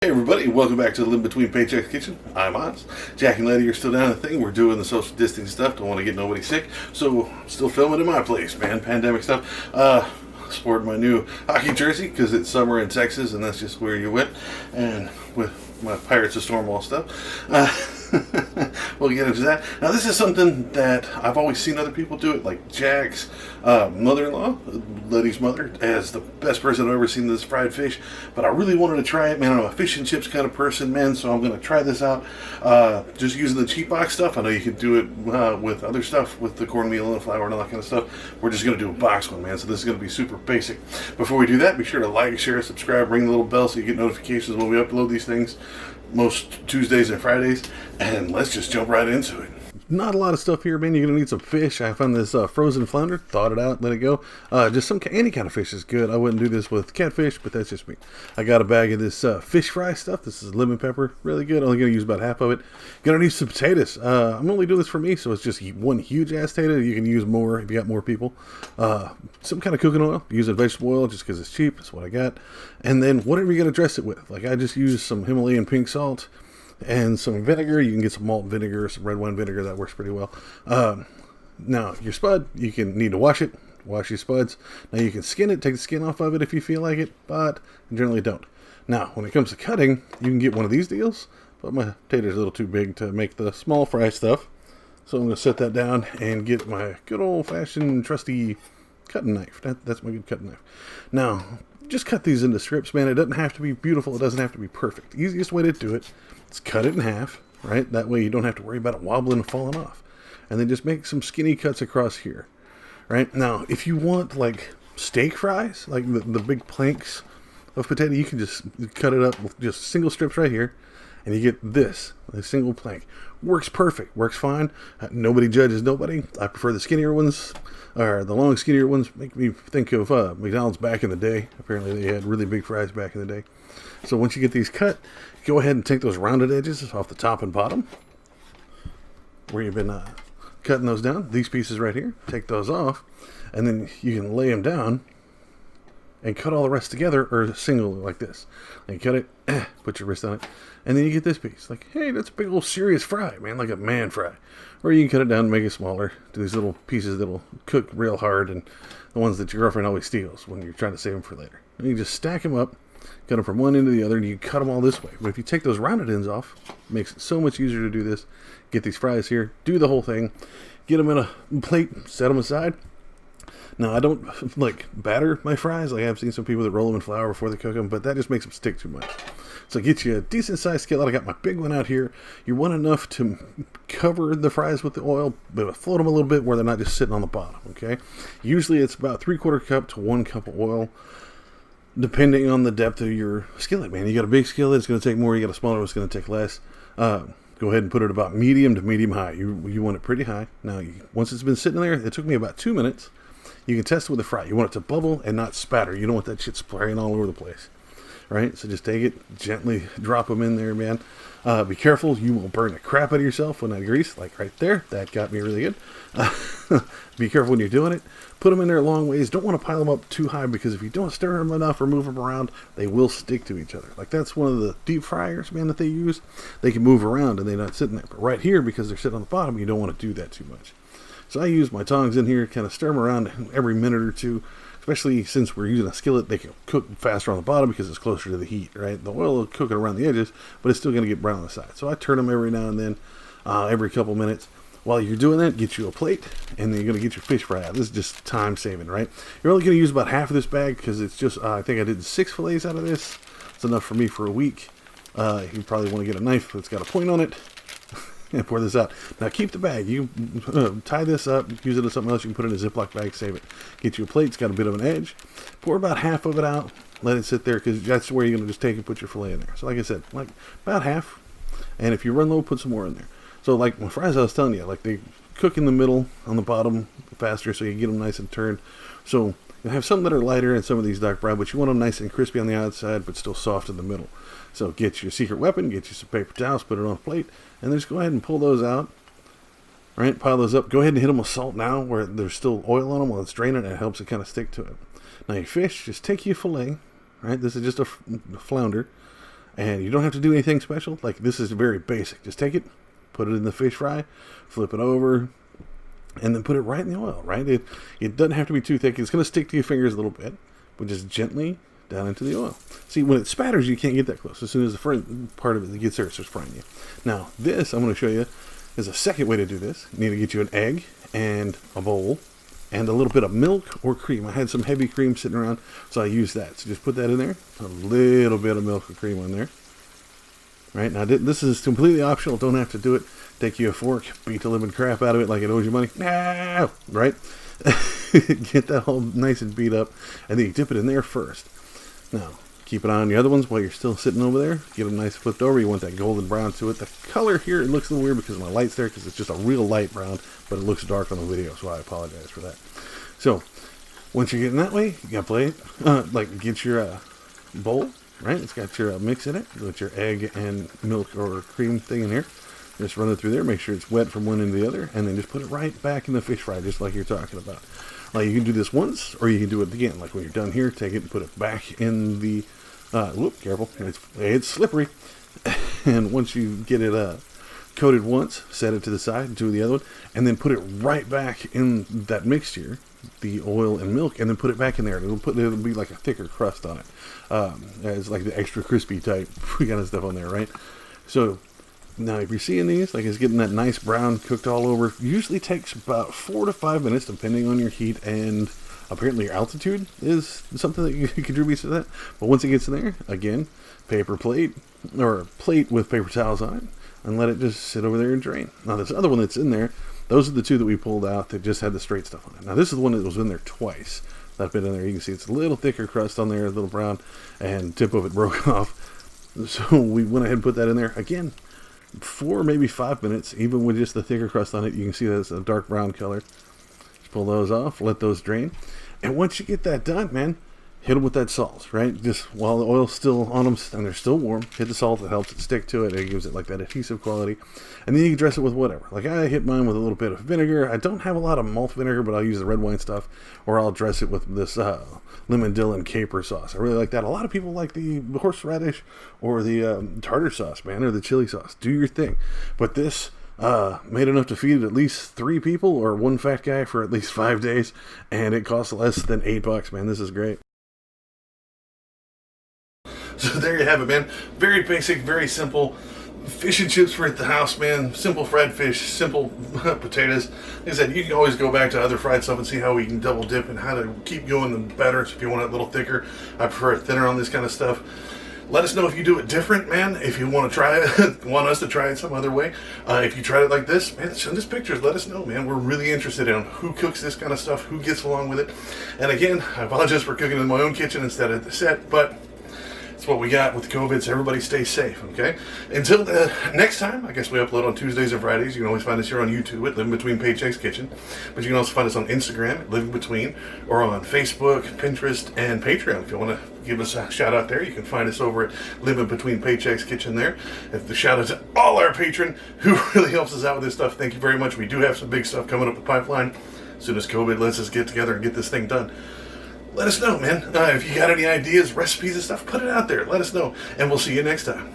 Hey everybody, welcome back to the Live Between Paychecks Kitchen. I'm Oz. Jack and Letty are still down the thing. We're doing the social distancing stuff. Don't want to get nobody sick. So, still filming in my place, man. Pandemic stuff. Sporting my new hockey jersey because it's summer in Texas and that's just where you went. And with my Pirates of Stormwall stuff. We'll get into that. Now, this is something that I've always seen other people do it, like Jack's mother-in-law, Letty's mother, as the best person I've ever seen this fried fish. But I really wanted to try it, man. I'm a fish and chips kind of person, man, so I'm going to try this out. Just using the cheap box stuff. I know you can do it with other stuff, with the cornmeal and the flour and all that kind of stuff. We're just going to do a box one, man, so this is going to be super basic. Before we do that, be sure to like, share, subscribe, ring the little bell so you get notifications when we upload these things. Most Tuesdays and Fridays, and let's just jump right into it. Not a lot of stuff here, man. You're gonna need some fish. I found this frozen flounder, thawed it out, let it go. Just any kind of fish is good. I wouldn't do this with catfish, but that's just me. I got a bag of this fish fry stuff. This is lemon pepper, really good. Only gonna use about half of it. Gonna need some potatoes. I'm only doing this for me, so it's just one huge ass potato. You can use more if you got more people. Some kind of cooking oil. Using vegetable oil just because it's cheap. That's what I got. And then whatever you're gonna dress it with. Like I just use some Himalayan pink salt and some vinegar. You can get some malt vinegar, some red wine vinegar. That works pretty well. Now, your spud, you can need to wash it. Wash your spuds. Now, you can skin it, take the skin off of it if you feel like it, but generally don't. Now, when it comes to cutting, you can get one of these deals, but my potato's a little too big to make the small fry stuff. So I'm going to set that down and get my good old-fashioned, trusty cutting knife. That's my good cutting knife. Now, just cut these into strips, man. It doesn't have to be beautiful. It doesn't have to be perfect. Easiest way to do it is cut it in half, right? That way you don't have to worry about it wobbling and falling off. And then just make some skinny cuts across here, right? Now, if you want, like, steak fries, like the big planks of potato, you can just cut it up with just single strips right here, and you get this, a single plank. Works perfect. Works fine. Nobody judges nobody. I prefer the skinnier ones, or the long, skinnier ones. Make me think of McDonald's back in the day. Apparently, they had really big fries back in the day. So once you get these cut, go ahead and take those rounded edges off the top and bottom, where you've been cutting those down. These pieces right here, take those off, and then you can lay them down and cut all the rest together, or single like this. And cut it, put your wrist on it, and then you get this piece. Like, hey, that's a big old serious fry, man, like a man fry. Or you can cut it down and make it smaller to these little pieces that'll cook real hard, and the ones that your girlfriend always steals when you're trying to save them for later. And you just stack them up, cut them from one end to the other, and you cut them all this way. But if you take those rounded ends off, it makes it so much easier to do this. Get these fries here, do the whole thing, get them in a plate, set them aside. Now, I don't, like, batter my fries. Like, I've seen some people that roll them in flour before they cook them, but that just makes them stick too much. So get you a decent-sized skillet. I got my big one out here. You want enough to cover the fries with the oil, but float them a little bit where they're not just sitting on the bottom, okay? Usually it's about 3/4 cup to 1 cup of oil, depending on the depth of your skillet, man. You got a big skillet, it's going to take more. You got a smaller one, it's going to take less. Go ahead and put it about medium to medium high. You want it pretty high. Now, once it's been sitting there, it took me about 2 minutes. You can test it with a fry. You want it to bubble and not spatter. You don't want that shit spraying all over the place, right? So just take it, gently drop them in there, man. Be careful. You will burn the crap out of yourself when that grease, like right there. That got me really good. Be careful when you're doing it. Put them in there a long ways. Don't want to pile them up too high, because if you don't stir them enough or move them around, they will stick to each other. Like, that's one of the deep fryers, man, that they use. They can move around and they're not sitting there. But right here, because they're sitting on the bottom, you don't want to do that too much. So I use my tongs in here, kind of stir them around every minute or two, especially since we're using a skillet. They can cook faster on the bottom because it's closer to the heat, right? The oil will cook it around the edges, but it's still going to get brown on the side. So I turn them every now and then, every couple minutes. While you're doing that, get you a plate, and then you're going to get your fish fry out. This is just time saving, right? You're only going to use about half of this bag because it's just, I think I did 6 fillets out of this. It's enough for me for a week. You probably want to get a knife that's got a point on it. And pour this out. Now keep the bag. You tie this up, use it as something else. You can put it in a Ziploc bag, save it. Get you a plate. It's got a bit of an edge. Pour about half of it out. Let it sit there, because that's where you're going to just take and put your fillet in there. So like I said, like about half. And if you run low, put some more in there. So like my fries, I was telling you, like they cook in the middle on the bottom faster, so you get them nice and turned. So you have some that are lighter and some of these dark brown, but you want them nice and crispy on the outside, but still soft in the middle. So get your secret weapon, get you some paper towels, put it on a plate, and then just go ahead and pull those out. Right, pile those up. Go ahead and hit them with salt now where there's still oil on them while it's draining. It helps it kind of stick to it. Now your fish, just take your fillet. Right, this is just a flounder. And you don't have to do anything special. Like, this is very basic. Just take it, put it in the fish fry, flip it over, and then put it right in the oil, right? It doesn't have to be too thick. It's going to stick to your fingers a little bit, but just gently down into the oil. See, when it spatters, you can't get that close. As soon as the front part of it gets there, it starts frying you. Now, this, I'm going to show you, is a second way to do this. You need to get you an egg and a bowl and a little bit of milk or cream. I had some heavy cream sitting around, so I used that. So just put that in there, a little bit of milk or cream on there. Right, now this is completely optional, don't have to do it. Take you a fork, beat the living crap out of it like it owes you money. No! Right? Get that all nice and beat up, and then you dip it in there first. Now, keep it on the other ones while you're still sitting over there. Get them nice flipped over. You want that golden brown to it. The color here, it looks a little weird because my light's there, because it's just a real light brown, but it looks dark on the video, so I apologize for that. So, once you're getting that way, you got to play it. Get your bowl, right? It's got your mix in it with your egg and milk or cream thing in here. Just run it through there, make sure it's wet from one end to the other, and then just put it right back in the fish fry, just like you're talking about. Like, you can do this once, or you can do it again. Like, when you're done here, take it and put it back in the, careful, it's slippery. And once you get it coated once, set it to the side, do the other one, and then put it right back in that mixture, the oil and milk, and then put it back in there. It'll be like a thicker crust on it. It's like the extra crispy type kind of stuff on there, right? So, now, if you're seeing these, like, it's getting that nice brown cooked all over. Usually takes about 4 to 5 minutes, depending on your heat, and apparently your altitude is something that contributes to that. But once it gets in there, again, paper plate, or plate with paper towels on it, and let it just sit over there and drain. Now, this other one that's in there, those are the two that we pulled out that just had the straight stuff on it. Now, this is the one that was in there twice. That bit in there, you can see it's a little thicker crust on there, a little brown, and tip of it broke off. So we went ahead and put that in there. Again, 4, maybe 5 minutes, even with just the thicker crust on it. You can see that it's a dark brown color. Just pull those off, let those drain. And once you get that done, man, hit them with that salt, right? Just while the oil's still on them and they're still warm, hit the salt. It helps it stick to it. It gives it like that adhesive quality. And then you can dress it with whatever. Like, I hit mine with a little bit of vinegar. I don't have a lot of malt vinegar, but I'll use the red wine stuff, or I'll dress it with this lemon, dill, and caper sauce. I really like that. A lot of people like the horseradish or the tartar sauce, man, or the chili sauce. Do your thing. But this made enough to feed at least 3 people or one fat guy for at least 5 days, and it costs less than $8, man. This is great. So there you have it, man. Very basic, very simple. Fish and chips for at the house, man. Simple fried fish, simple potatoes. Like I said, you can always go back to other fried stuff and see how we can double dip and how to keep going the better. So if you want it a little thicker, I prefer it thinner on this kind of stuff. Let us know if you do it different, man. If you want to try it, want us to try it some other way. If you tried it like this, man, send us pictures. Let us know, man. We're really interested in who cooks this kind of stuff, who gets along with it. And again, I apologize for cooking in my own kitchen instead of the set, but it's what we got with COVID, so everybody stay safe, okay? Until next time, I guess we upload on Tuesdays and Fridays. You can always find us here on YouTube at Living Between Paychecks Kitchen. But you can also find us on Instagram at Living Between, or on Facebook, Pinterest, and Patreon. If you want to give us a shout out there, you can find us over at Living Between Paychecks Kitchen there. If the shout out to all our patrons who really helps us out with this stuff, thank you very much. We do have some big stuff coming up the pipeline. As soon as COVID lets us get together and get this thing done, let us know, man. If you got any ideas, recipes and stuff, put it out there. Let us know. And we'll see you next time.